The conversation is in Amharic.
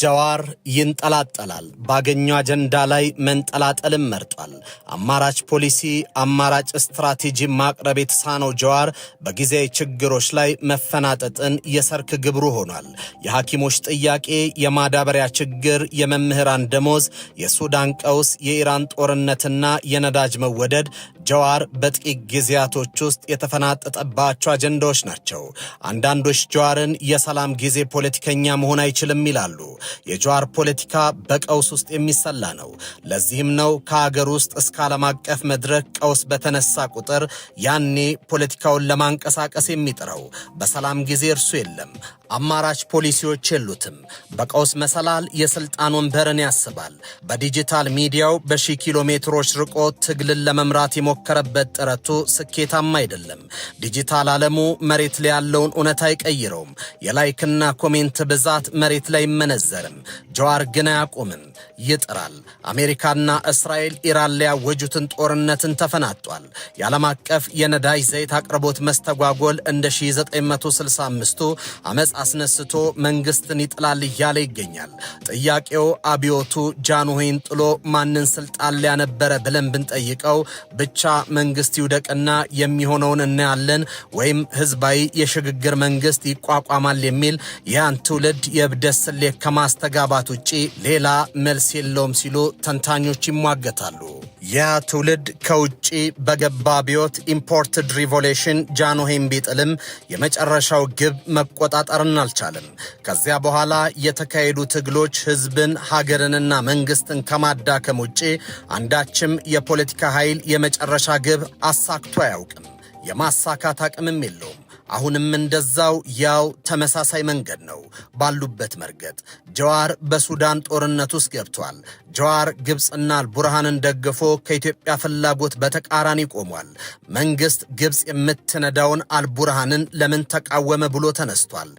ጀዋር ይንጠላጠላል። ባገኘው አጀንዳ ላይ መንጠላጠልም መርጧል። አማራጭ ፖሊሲ፣ አማራጭ ስትራቴጂ ማቅረብ የተሳነው ጀዋር በጊዜያዊ ችግሮች ላይ መፈናጠጥን የሰርክ ግብሩ ሆኗል። የሐኪሞች ጥያቄ፣ የማዳበሪያ ችግር፣ የመምህራን ደሞዝ፣ የሱዳን ቀውስ፣ የኢራን ጦርነትና የነዳጅ መወደድ ጀዋር በጥቂት ጊዜያቶች ውስጥ የተፈናጠጠባቸው አጀንዳዎች ናቸው። አንዳንዶች ጀዋርን የሰላም ጊዜ ፖለቲከኛ መሆን አይችልም ይላሉ። የጀዋር ፖለቲካ በቀውስ ውስጥ የሚሰላ ነው። ለዚህም ነው ከሀገር ውስጥ እስከ ዓለም አቀፍ መድረክ ቀውስ በተነሳ ቁጥር ያኔ ፖለቲካውን ለማንቀሳቀስ የሚጥረው። በሰላም ጊዜ እርሱ የለም። አማራጭ ፖሊሲዎች የሉትም። በቀውስ መሰላል የስልጣን ወንበርን ያስባል። በዲጂታል ሚዲያው በሺህ ኪሎ ሜትሮች ርቆ ትግልን ለመምራት የሞከረበት ጥረቱ ስኬታማ አይደለም። ዲጂታል ዓለሙ መሬት ላይ ያለውን እውነት አይቀይረውም። የላይክና ኮሜንት ብዛት መሬት ላይ አይመነዘርም። ጀዋር ግን አያቆምም፣ ይጥራል። አሜሪካና እስራኤል ኢራን ላይ ያወጁትን ጦርነትን ተፈናጧል። የዓለም አቀፍ የነዳጅ ዘይት አቅርቦት መስተጓጎል እንደ 1965ቱ አመፅ አስነስቶ መንግስትን ይጥላል እያለ ይገኛል። ጥያቄው አብዮቱ ጃንሆይን ጥሎ ማንን ስልጣን ላይ ያነበረ ብለን ብንጠይቀው ብቻ መንግስት ይውደቅና የሚሆነውን እናያለን ወይም ህዝባዊ የሽግግር መንግስት ይቋቋማል የሚል ያን ትውልድ የብደት ስሌት ከማስተጋባት ውጪ ሌላ መልስ የለውም ሲሉ ተንታኞች ይሟገታሉ። ያ ትውልድ ከውጪ በገባ አብዮት ኢምፖርትድ ሪቮሉሽን ጃንሆይን ቢጥልም የመጨረሻው ግብ መቆጣጠርን አልቻለም። ከዚያ በኋላ የተካሄዱ ትግሎች ህዝብን ሀገርንና መንግስትን ከማዳከም ውጪ አንዳችም የፖለቲካ ኃይል የመጨረሻ ግብ አሳክቶ አያውቅም። የማሳካት አቅምም የለውም። አሁንም እንደዛው ያው ተመሳሳይ መንገድ ነው ባሉበት መርገጥ። ጀዋር በሱዳን ጦርነት ውስጥ ገብቷል። ጀዋር ግብፅና አልቡርሃንን ደግፎ ከኢትዮጵያ ፍላጎት በተቃራኒ ቆሟል። መንግስት ግብፅ የምትነዳውን አልቡርሃንን ለምን ተቃወመ ብሎ ተነስቷል።